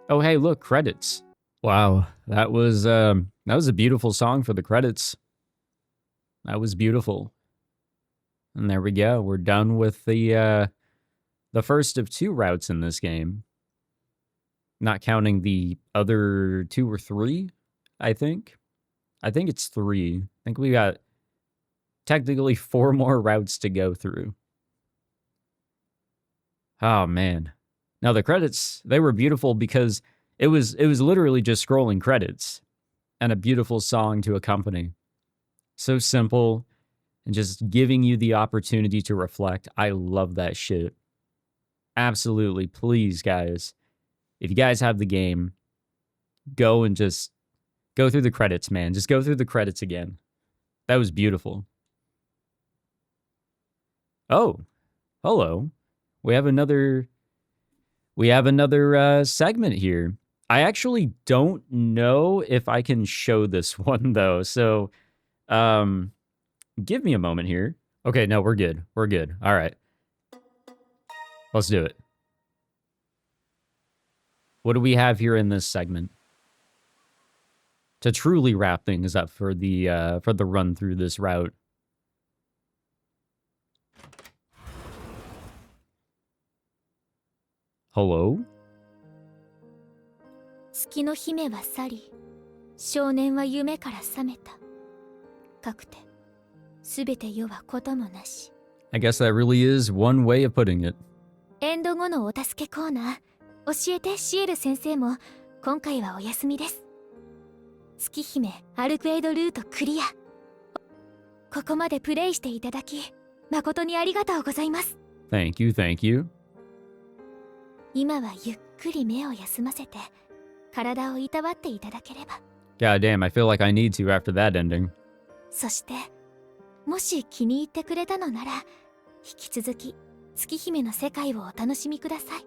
Speaker 1: Oh, hey, look, credits. Wow, that was a beautiful song for the credits. That was beautiful. And there we go. We're done with the first of 2 routes in this game. Not counting the other 2 or 3, I think. I think it's 3. I think we got technically 4 more routes to go through. Oh, man. Now, the credits, they were beautiful because it was literally just scrolling credits and a beautiful song to accompany. So simple and just giving you the opportunity to reflect. I love that shit. Absolutely. Please, guys, if you guys have the game, go and just go through the credits, man. Just go through the credits again. That was beautiful. Oh, hello. We have another segment here. I actually don't know if I can show this one though. So, give me a moment here. Okay, no, we're good. We're good. All right. Let's do it. What do we have here in this segment? To truly wrap things up for the run through this route. Hello?
Speaker 4: 月の姫は去り、少年は夢から覚めた。かくて、すべて世はこともなし。
Speaker 1: I guess that really is one way of putting it.
Speaker 4: エンド後のお助けコーナー、教えてシエル先生も今回はお休みです。月姫アルクエイドルートクリア。ここまでプレイしていただき、誠にありがとうございます。
Speaker 1: Thank you, thank you.
Speaker 4: 今はゆっくり目を休ませて、体をいたわっていただければ。
Speaker 1: God damn, I feel like I need to after that ending.
Speaker 4: そして、もし気に入ってくれたのなら、引き続き月姫の世界をお楽しみください。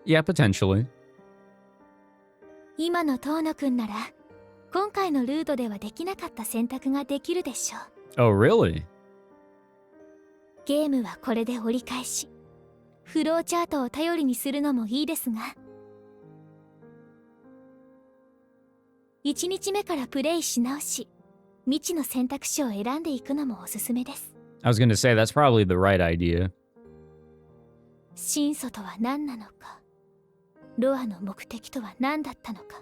Speaker 1: Yeah, potentially.
Speaker 4: 今のトーノくんなら、今回のルートではできなかった選択ができるでしょう。
Speaker 1: Oh, really?
Speaker 4: ゲームはこれで折り返し、フローチャートを頼りにするのもいいですが、1日目からプレイし直し、未知の選択肢を選んでいくのもおすすめです。
Speaker 1: I was gonna say, that's probably the right idea.
Speaker 4: 真素とは何なのか、ロアの目的とは何だったのか、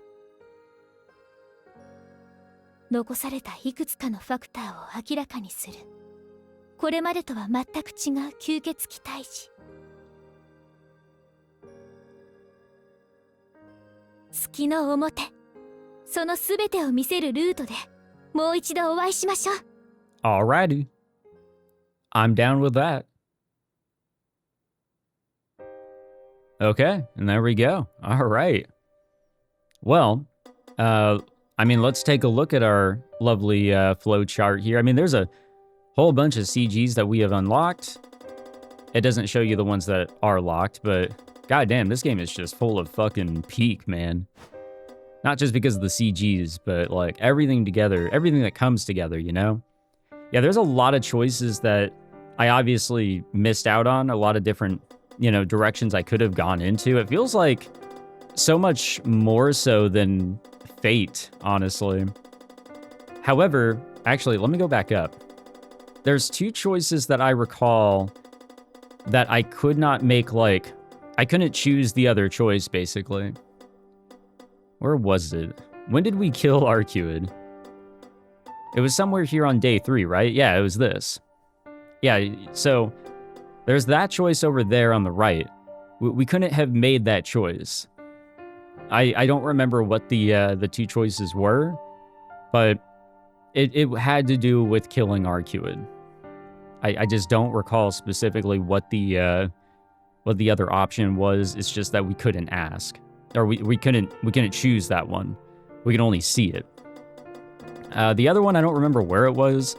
Speaker 4: 残されたいくつかのファクターを明らかにする。これまでとは全く違う吸血鬼退治。月の表、そのすべてを見せるルートでもう一度お会いしましょう。
Speaker 1: Alrighty. I'm down with that. Okay, and there we go. All right. Well, I mean, let's take a look at our lovely flow chart here. I mean, there's a whole bunch of CGs that we have unlocked. It doesn't show you the ones that are locked, but goddamn, this game is just full of fucking peak, man. Not just because of the CGs, but like everything together, everything that comes together, you know? Yeah, there's a lot of choices that I obviously missed out on, a lot of different, you know, directions I could have gone into. It feels like so much more so than Fate, honestly. However, actually, let me go back up. There's two choices that I recall that I could not make, like, I couldn't choose the other choice, basically. Where was it? When did we kill Arcueid? It was somewhere here on day 3, right? Yeah, it was this. Yeah, so there's that choice over there on the right. We couldn't have made that choice. I don't remember what the two choices were, but it had to do with killing Arcueid. I just don't recall specifically what the other option was. It's just that we couldn't ask, or we couldn't choose that one. We could only see it. The other one, I don't remember where it was,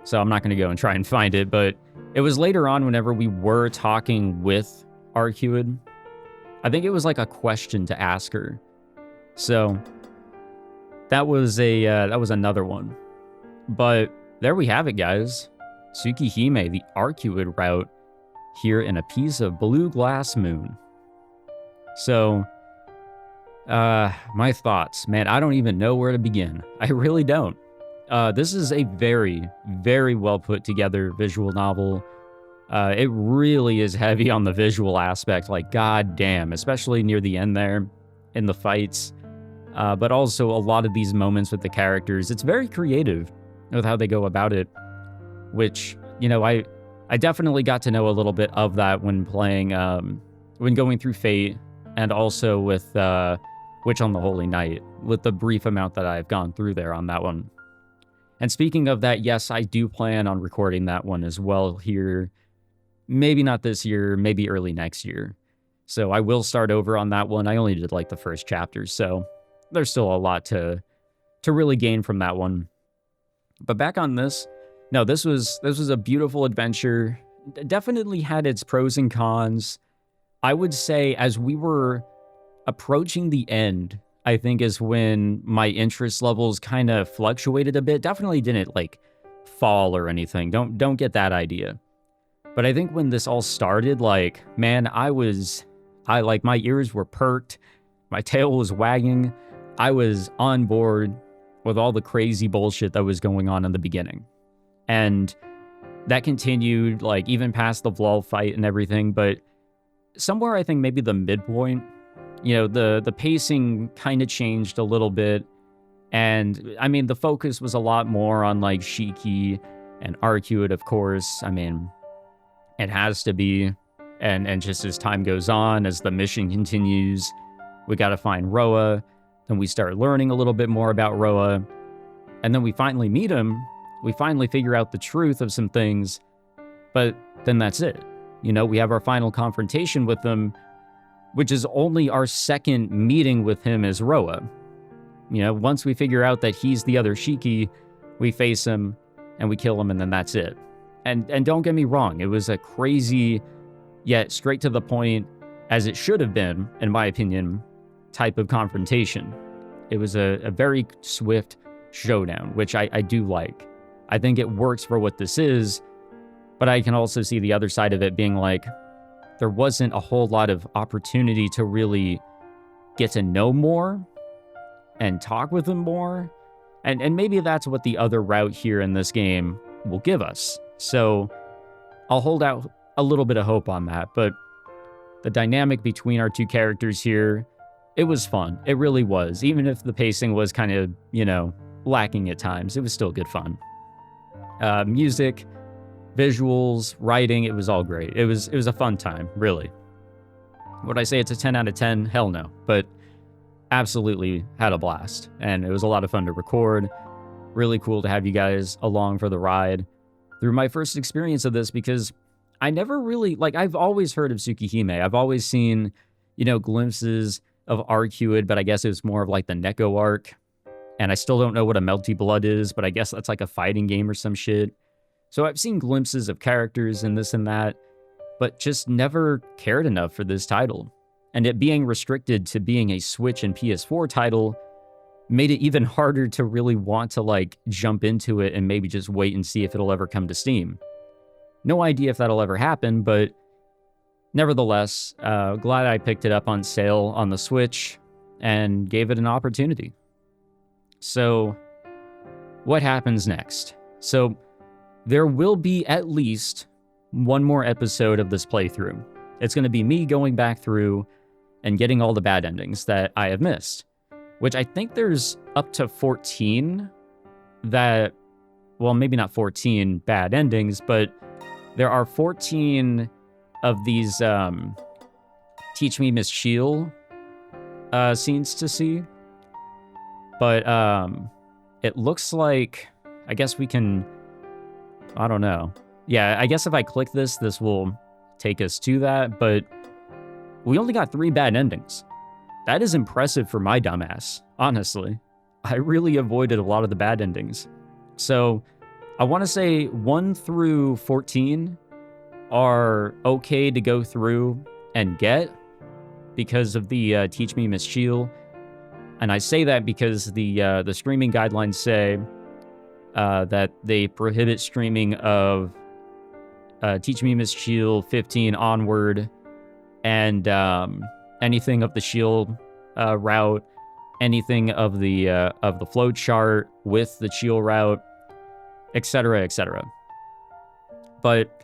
Speaker 1: so I'm not going to go and try and find it, but it was later on whenever we were talking with Arcueid. I think it was like a question to ask her. So that was another one. But there we have it, guys. TSUKIHIME, the Arcueid route, here in a piece of blue glass moon. So, my thoughts, man, I don't even know where to begin. I really don't. This is a very, very well put together visual novel. It really is heavy on the visual aspect, like goddamn, especially near the end there in the fights. But also a lot of these moments with the characters. It's very creative with how they go about it, which, you know, I definitely got to know a little bit of that when playing, when going through Fate, and also with Witch on the Holy Night, with the brief amount that I've gone through there on that one. And speaking of that, yes, I do plan on recording that one as well here. Maybe not this year, maybe early next year. So I will start over on that one. I only did like the first chapter, so there's still a lot to really gain from that one. But back on this, no, this was a beautiful adventure. Definitely had its pros and cons. I would say as we were approaching the end, I think is when my interest levels kind of fluctuated a bit. Definitely didn't like fall or anything. Don't get that idea. But I think when this all started, like, man, I like, my ears were perked, my tail was wagging, I was on board with all the crazy bullshit that was going on in the beginning. And that continued, like, even past the Vlal fight and everything, but somewhere I think maybe the midpoint the pacing kind of changed a little bit. And I mean, the focus was a lot more on like Shiki and Arcueid, of course. I mean, it has to be. And just as time goes on, as the mission continues, we got to find Roa. Then we start learning a little bit more about Roa. And then we finally meet him. We finally figure out the truth of some things. But then that's it. We have our final confrontation with him, which is only our second meeting with him as Roa. Once we figure out that he's the other Shiki, we face him and we kill him, and then that's it. And don't get me wrong, it was a crazy, yet straight to the point, as it should have been, in my opinion, type of confrontation. It was a very swift showdown, which I do like. I think it works for what this is, but I can also see the other side of it being like, there wasn't a whole lot of opportunity to really get to know more and talk with him more. And maybe that's what the other route here in this game will give us. So I'll hold out a little bit of hope on that. But the dynamic between our two characters here, it was fun. It really was. Even if the pacing was kind of, lacking at times, it was still good fun. Music, visuals, writing, it was all great. It was a fun time, really. Would I say it's a 10 out of 10? Hell no. But absolutely had a blast. And it was a lot of fun to record. Really cool to have you guys along for the ride through my first experience of this, because I never really, I've always heard of Tsukihime. I've always seen, glimpses of Arcueid, but I guess it was more of like the Neko arc. And I still don't know what a Melty Blood is, but I guess that's like a fighting game or some shit. So I've seen glimpses of characters and this and that, but just never cared enough for this title. And it being restricted to being a Switch and PS4 title made it even harder to really want to jump into it and maybe just wait and see if it'll ever come to Steam. No idea if that'll ever happen, but nevertheless, glad I picked it up on sale on the Switch and gave it an opportunity. So, what happens next? So, there will be at least one more episode of this playthrough. It's going to be me going back through and getting all the bad endings that I have missed, which I think there's up to 14 that, well, maybe not 14 bad endings, but there are 14 of these Teach Me Miss Shield scenes to see. But it looks like, I guess we can, I don't know. Yeah, I guess if I click this, this will take us to that, but we only got 3 bad endings. That is impressive for my dumbass, honestly. I really avoided a lot of the bad endings. So I want to say 1 through 14 are okay to go through and get because of the Teach Me Miss Shield. And I say that because the streaming guidelines say that they prohibit streaming of Teach Me Miss Shield 15 onward, and anything of the Shield route, anything of the flow chart with the Shield route, etc., etc. But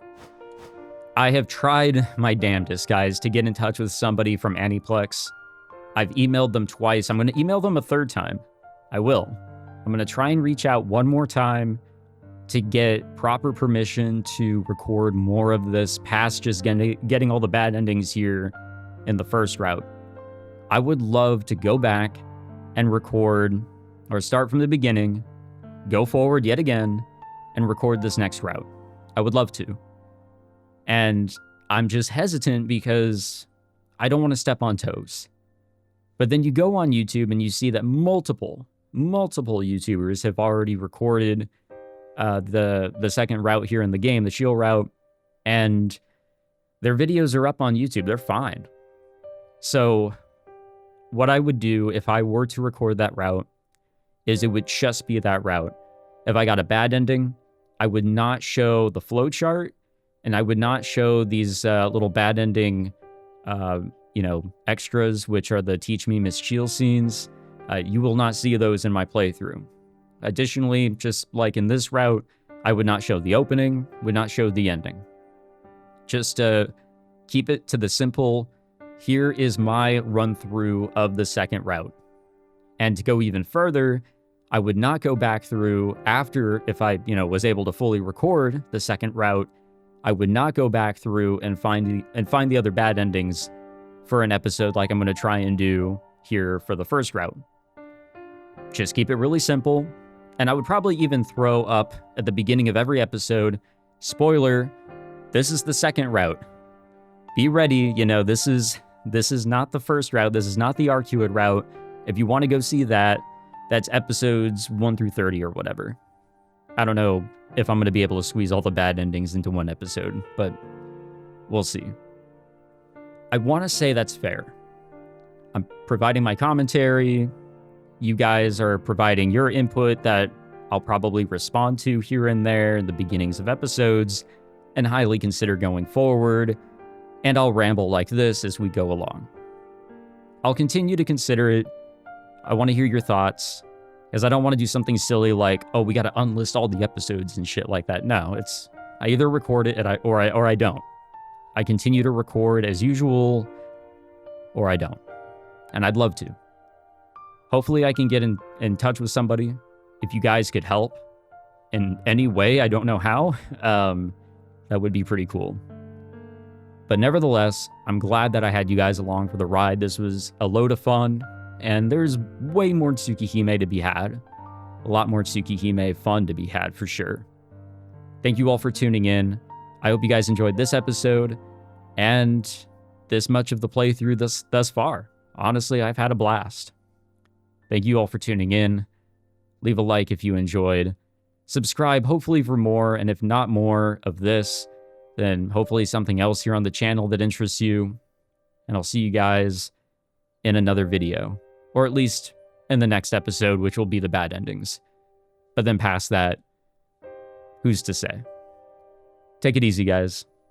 Speaker 1: I have tried my damnedest, guys, to get in touch with somebody from Aniplex. I've emailed them twice. I'm going to email them a third time. I will. I'm going to try and reach out one more time to get proper permission to record more of this past just getting all the bad endings here in the first route. I would love to go back and record, or start from the beginning, go forward yet again, and record this next route. I would love to. And I'm just hesitant because I don't want to step on toes. But then you go on YouTube and you see that multiple YouTubers have already recorded the second route here in the game, the Shield route, and their videos are up on YouTube. They're fine. So what I would do if I were to record that route is it would just be that route. If I got a bad ending, I would not show the flow chart, and I would not show these little bad ending extras, which are the Teach Me Miss Shield scenes. You will not see those in my playthrough. Additionally, just like in this route, I would not show the opening, would not show the ending. Just keep it to the simple here is my run through of the second route. And to go even further, I would not go back through after, if I, was able to fully record the second route, I would not go back through and find the other bad endings for an episode like I'm going to try and do here for the first route. Just keep it really simple. And I would probably even throw up at the beginning of every episode, spoiler, this is the second route. Be ready, this is not the first route. This is not the Arcueid route. If you want to go see that, that's episodes 1 through 30 or whatever. I don't know if I'm going to be able to squeeze all the bad endings into one episode, but we'll see. I want to say that's fair. I'm providing my commentary. You guys are providing your input that I'll probably respond to here and there in the beginnings of episodes and highly consider going forward. And I'll ramble like this as we go along. I'll continue to consider it. I want to hear your thoughts, because I don't want to do something silly like, oh, we got to unlist all the episodes and shit like that. No, it's I either record it or I don't. I continue to record as usual, or I don't. And I'd love to. Hopefully I can get in touch with somebody. If you guys could help in any way, I don't know how, that would be pretty cool. But nevertheless, I'm glad that I had you guys along for the ride. This was a load of fun, and there's way more TSUKIHIME to be had. A lot more TSUKIHIME fun to be had, for sure. Thank you all for tuning in. I hope you guys enjoyed this episode, and this much of the playthrough thus far. Honestly, I've had a blast. Thank you all for tuning in. Leave a like if you enjoyed. Subscribe, hopefully for more, and if not more of this, then hopefully something else here on the channel that interests you. And I'll see you guys in another video, or at least in the next episode, which will be the bad endings. But then past that, who's to say? Take it easy, guys.